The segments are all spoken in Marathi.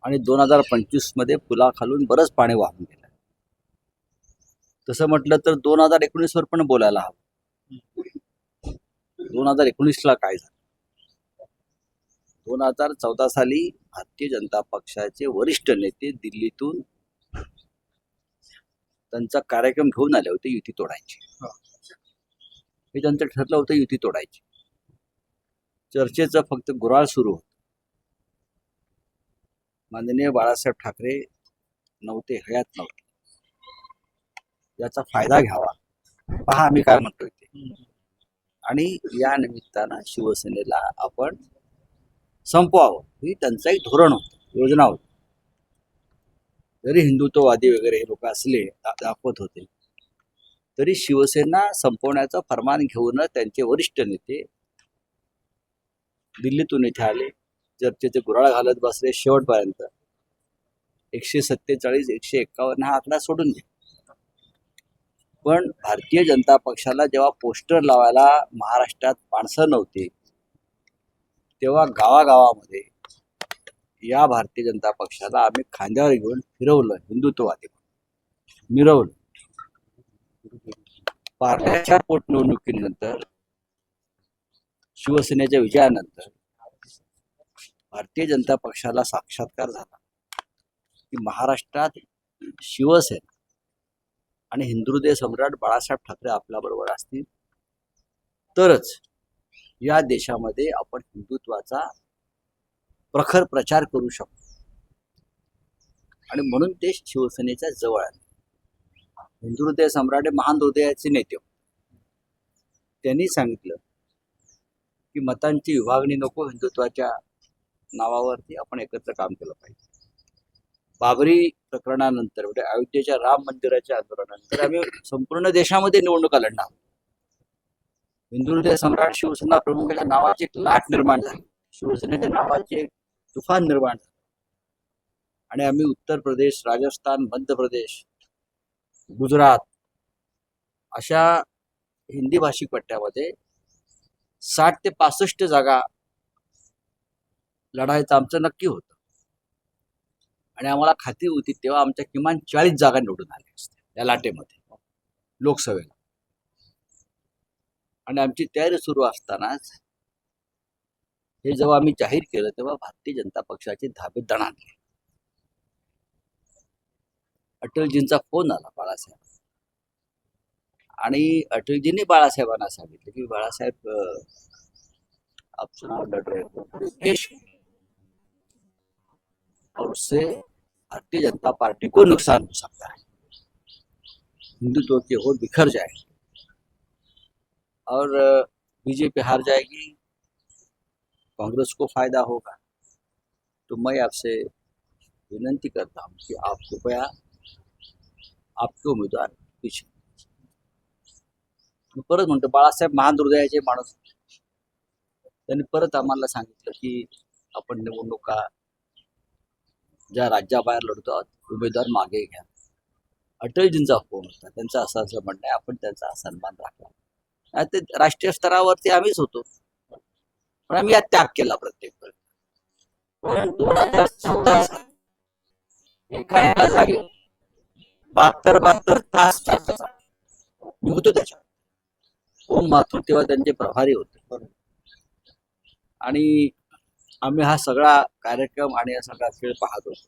आणि 2025 मध्ये पुलाखालून बरंच पाणी वाहून गेलं. तसं म्हटलं तर 2019 वर पण बोलायला हवं. 2019ला काय झालं? 2014 साली भारतीय जनता पक्षाचे वरिष्ठ नेते दिल्लीतून त्यांचा कार्यक्रम घेऊन आले होते युती तोडायची. हे त्यांचं ठरलं होतं युती तोडायची. चर्चेचं फक्त गुराळ सुरू होतं. माननीय बाळासाहेब ठाकरे नव्हते, हयात नव्हते. याचा फायदा घ्यावा, पहा आम्ही काय म्हणतोय ते. आणि या निमित्तानं शिवसेनेला आपण संपवावं ही त्यांचं एक धोरण होतं, योजना होती. जरी हिंदुत्ववादी वगैरे हे लोक असले दाखवत होते, तरी शिवसेना संपवण्याचं फरमान घेऊन त्यांचे वरिष्ठ नेते दिल्लीतून इथे आले. चर्चेचे गुराळ घालत बसले शेवटपर्यंत. 147 151 हा आकडा सोडून दे. पण भारतीय जनता पक्षाला जेव्हा पोस्टर लावायला महाराष्ट्रात माणसं नव्हती, तेव्हा गावागावामध्ये या भारतीय जनता पक्षाला आम्ही खांद्यावर घेऊन फिरवलं, हिंदुत्ववादी मिरवलं. पार्ट्याच्या पोटनिवडणुकीनंतर, शिवसेनेच्या विजयानंतर भारतीय जनता पक्षाला साक्षात्कार झाला की महाराष्ट्रात शिवसेना आणि हिंदुहृदय सम्राट बाळासाहेब ठाकरे आपल्याबरोबर असतील तरच या देशामध्ये आपण हिंदुत्वाचा प्रखर प्रचार करू शकतो. आणि म्हणून ते शिवसेनेच्या जवळ आले. हिंदुहृदय सम्राट हे महान हृदयाचे नेते. त्यांनी सांगितलं की मतांची विभागणी नको, हिंदुत्वाच्या नावावरती आपण एकत्र काम केलं पाहिजे. बाबरी प्रकरणानंतर, म्हणजे अयोध्येच्या राम मंदिराच्या आंदोलनानंतर आम्ही संपूर्ण देशामध्ये निवडणुका लढणार. हिंदुहृदय सम्राट शिवसेना प्रमुखाच्या नावाची एक लाट निर्माण झाली, शिवसेनेच्या नावाचे तुफान निर्माण झाले. आणि आम्ही उत्तर प्रदेश, राजस्थान, मध्य प्रदेश, गुजरात अशा हिंदी भाषिक पट्ट्यामध्ये 60 ते 65 जागा लढायचं आमचं नक्की होतं. आणि आम्हाला खात्री होती तेव्हा आमच्या किमान 40 जागा निवडून आल्या असत्या या लाटेमध्ये लोकसभेला. आणि आमची तयारी सुरू असतानाच हे जेव्हा आम्ही जाहीर केलं तेव्हा भारतीय जनता पक्षाचे धाबे दणाणले. अटलजींचा फोन आला बाळासाहेब, आणि अटलजींनी बाळासाहेबांना सांगितलं की बाळासाहेब आप चुनाव लड़ रहे हो देश और उससे भारतीय जनता पार्टी को नुकसान हो सकता है, हिंदुत्व की वोट बिखर जाएगी और बीजेपी हार जाएगी, कांग्रेस को फायदा होगा. तो मैं आपसे विनंती करता हूं कि आप कृपया आपके उमेदवार पीछे. परत म्हणतो बाळासाहेब महान हृदयाचे माणूस. त्यांनी परत आम्हाला सांगितलं की आपण निवडणुका ज्या राज्याबाहेर लढतो उमेदवार मागे घ्या. अटलजींचा फोन होता, त्यांचं असं म्हणणं आहे, आपण त्यांचा सन्मान राखला. ते राष्ट्रीय स्तरावरती आम्हीच होतो, पण आम्ही यात त्याग केला प्रत्येक वेळी. 2014 एका जागी 72 तास मी होतो त्याच्यात. ओम माथुर तेव्हा त्यांचे प्रभारी होते. आणि आम्ही हा सगळा कार्यक्रम आणि हा सगळा खेळ पाहत होतो.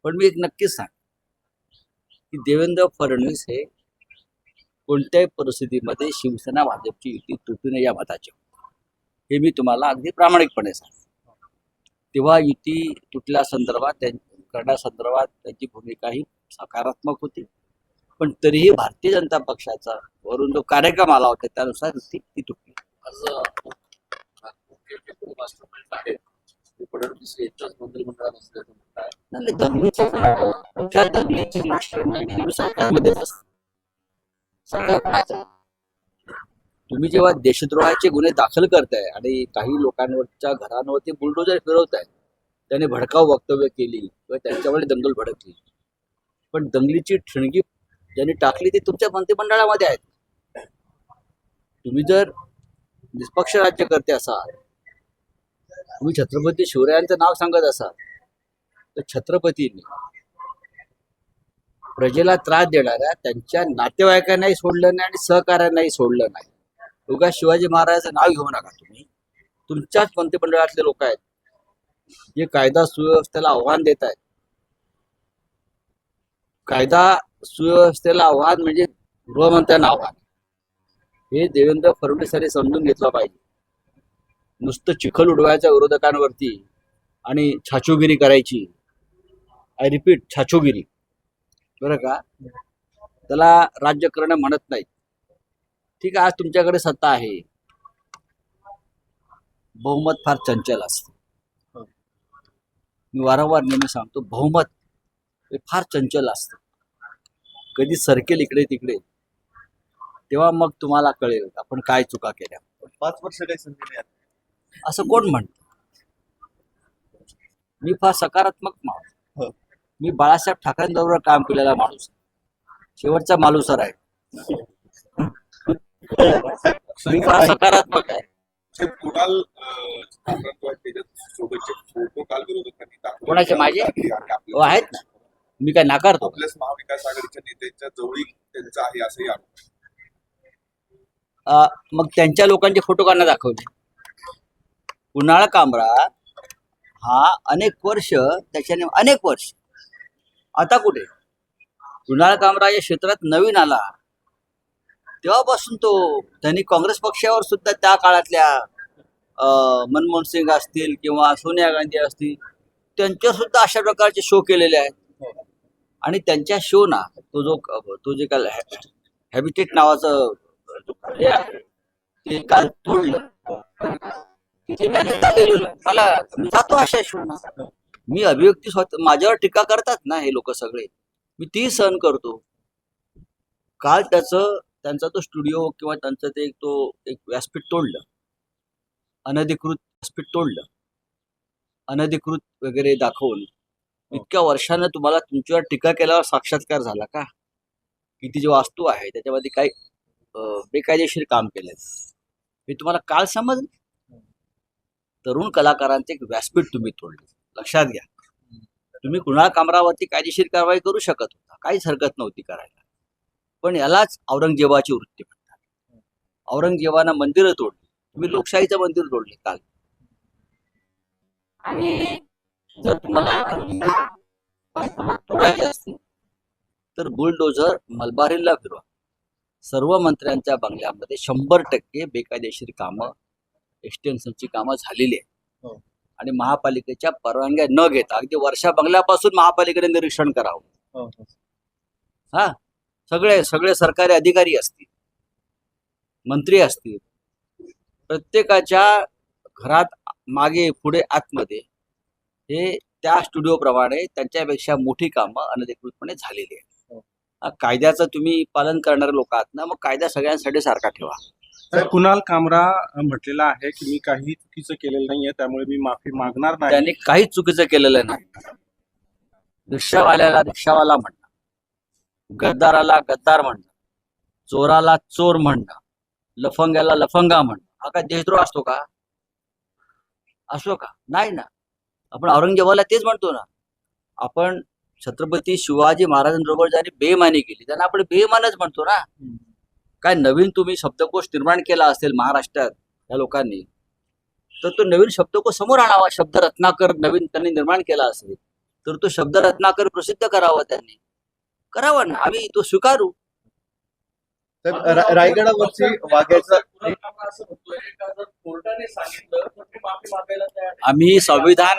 पण मी एक नक्कीच सांग की देवेंद्र फडणवीस हे कोणत्याही परिस्थितीमध्ये शिवसेना भाजपची युती तुटू नये या मताचे, हे मी तुम्हाला अगदी प्रामाणिकपणे सांगतो. तेव्हा युती तुटल्या संदर्भात करण्यासंदर्भात त्यांची भूमिका ही सकारात्मक होती. पण तरीही भारतीय जनता पक्षाचा वरून जो कार्यक्रम आला होता त्यानुसार युती ती तुटली. तुम्ही जेव्हा देशद्रोहाचे गुन्हे दाखल करताय आणि काही लोकांवरच्या घरांवरती बुलडोजर फिरवताय, त्याने भडकाऊ वक्तव्य केली किंवा त्यांच्यावर दंगल भडकली, पण दंगलीची ठिणगी ज्यांनी टाकली ती तुमच्या मंत्रिमंडळामध्ये आहेत. तुम्ही जर निष्पक्ष राज्यकर्ते असाल, तुम्ही छत्रपती शिवरायांचं नाव सांगत असाल, तर छत्रपतींनी प्रजेला त्रास देणाऱ्या त्यांच्या नातेवाईकांनाही सोडलं नाही आणि सहकार्यांनाही सोडलं नाही. उगा शिवाजी महाराजांचं नाव घेऊ नका तुम्ही. तुमच्याच मंत्रिमंडळातले लोक आहेत जे कायदा सुव्यवस्थेला आव्हान देत आहेत. कायदा सुव्यवस्थेला आव्हान म्हणजे गृहमंत्र्यांना आव्हान. हे देवेंद्र फडणवीसांनी समजून घेतलं पाहिजे. नुसतं चिखल उडवायच्या विरोधकांवरती आणि छाछोगिरी करायची. आय रिपीट, छाछोगिरी, बरं का, त्याला राज्यकरण म्हणत नाहीत. ठीक आहे, आज तुमच्याकडे सत्ता आहे, बहुमत फार चंचल असतं. मी वारंवार नेहमी सांगतो, बहुमत हे फार चंचल असतं. कधी सरकेल इकडे तिकडे, तेव्हा मग तुम्हाला कळेल आपण काय चुका केल्या. 5 वर्ष काही संधी नाही आली. असं कोण म्हणतं? मी फार सकारात्मक माणूस. हो. मी बाळासाहेब ठाकरेंबरोबर काम केलेला माणूस, शेवटचा मालुसर आहे. मी फार सकारात्मक आहे. साहेब, कुणाल सोबतचे फोटो काल विरोधकांनी दाखवले. कोणाचे? माझे? आणि हो, आपल्या आहेत ना. मी काय नाकारतो? आपल्याच महाविकास आघाडीच्या नेत्यांच्या जवळीक त्यांचा आहे असंही आरोप. मग त्यांच्या लोकांचे फोटो काढणं दाखवले. कुणाल कामरा हा अनेक वर्ष, त्याच्याने अनेक वर्ष, आता कुठे? कुणाल कामरा या क्षेत्रात नवीन आला तेव्हापासून त्यांनी काँग्रेस पक्षावर सुद्धा त्या काळातल्या मनमोहन सिंग असतील किंवा सोनिया गांधी असतील, त्यांच्यावर सुद्धा अशा प्रकारचे शो केलेले आहेत. आणि त्यांच्या शो ना तो जे काल हॅबिटेट नावाचं हे आहे, ते काल तोडलं. मला मी जातो अशा शो ना. मी अभिव्यक्ती स्वतः, माझ्यावर टीका करतात ना हे लोक सगळे, मी ती सहन करतो. काल त्यांचा तो स्टुडिओ किंवा त्यांचं ते एक व्यासपीठ तोडलं, अनधिकृत व्यासपीठ तोडलं, अनधिकृत वगैरे दाखवून इतक्या वर्षानं तुम्हाला तुमच्यावर टीका केल्यावर साक्षात्कार झाला का? किती जे वास्तू आहे त्याच्यामध्ये काही बेकायदेशीर काम केलंय हे तुम्हाला काल समजलं? तरुण कलाकारांचे एक व्यासपीठ तुम्ही तोडले. लक्षात घ्या, तुम्ही कुणाल कामरावरती कायदेशीर कारवाई करू शकत होता, काहीच हरकत नव्हती करायला. पण यालाच औरंगजेबाची वृत्ती म्हणतात. औरंगजेबानं मंदिरं तोडली, तुम्ही लोकशाहीचं मंदिर तोडले काल. आणि जर तुम्हाला तोडायचे असतील तर बुलडोझर मलबारीला फिरवा. सर्व मंत्र्यांच्या बंगल्यामध्ये 100% बेकायदेशीर कामं, एक्सटेन्शनची कामं झालेली आहेत. आणि महापालिकेच्या परवानग्या न घेता अगदी वर्षा बंगल्यापासून महापालिकेने निरीक्षण करावं. हा, सगळे सरकारी अधिकारी असतील, मंत्री असतील, प्रत्येकाच्या घरात मागे पुढे आतमध्ये हे त्या स्टुडिओप्रमाणे त्यांच्यापेक्षा मोठी कामं अनधिकृतपणे झालेली आहेत. कायद्याचं तुम्ही पालन करणारे लोक आहात ना, मग कायदा सगळ्यांसाठी सारखा ठेवा. कुणाल कामरा म्हटलेला आहे की मी काही चुकीचं केलेलं नाहीये, त्यामुळे मी माफी मागणार नाही. त्यांनी काहीच चुकीचं केलेलं नाही. रिक्षावाल्याला रिक्षावाला म्हणणं, गद्दाराला गद्दार म्हणणं, चोराला चोर म्हणणं, लफंग्याला लफंगा म्हणणं, हा काय देशद्रोह असतो का? असो का? नाही ना. आपण औरंगजेबाला तेच म्हणतो ना. आपण छत्रपती शिवाजी महाराजांबरोबर ज्यांनी बेईमानी केली त्यांना आपण बेईमानच म्हणतो ना. काय नवीन तुम्ही शब्दकोश निर्माण केला असेल महाराष्ट्रात या लोकांनी, तर तो नवीन शब्दकोश समोर आणावा. शब्द रत्नाकर नवीन त्यांनी निर्माण केला असेल तर तो शब्द रत्नाकर प्रसिद्ध करावा. त्यांनी करावा ना, आम्ही तो स्वीकारू. रायगडावरची वाघ्याचा आम्ही संविधान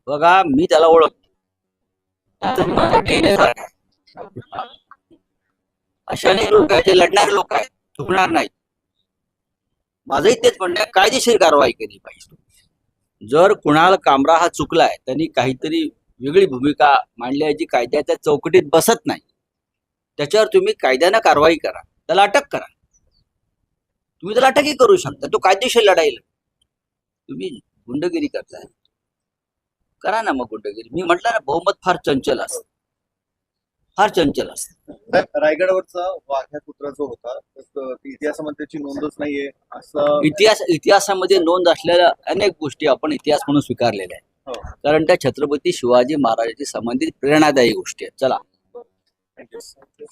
बघा, मी त्याला ओळखतो. अशा अनेक लोक आहेत ते लढणारे लोक आहेत, चुकणार नाही. माझंही तेच म्हणणं आहे, कायदेशीर कारवाई केली पाहिजे. जर कुणाल कामरा हा चुकलाय, त्यांनी काहीतरी वेगळी भूमिका मांडली आहे जी कायद्याच्या चौकटीत बसत नाही, त्याच्यावर तुम्ही कायद्यानं कारवाई करा, त्याला अटक करा. तुम्ही त्याला अटकही करू शकता, तो कायदेशीर लढाईल. तुम्ही गुंडगिरी करताय, करा ना मग गुंडगिरी. मी म्हटलं ना, बहुमत फार चंचल असतं, फार चंचल असतं. रायगडावरचा वाघ्या कुत्रा जो होता इतिहासामध्ये त्याची नोंदच नाहीये असं. इतिहासामध्ये नोंद असलेल्या अनेक गोष्टी आपण इतिहास म्हणून स्वीकारलेल्या आहेत. हो. कारण त्या छत्रपती शिवाजी महाराजांशी संबंधित प्रेरणादायी गोष्टी आहेत. चला. Thank you.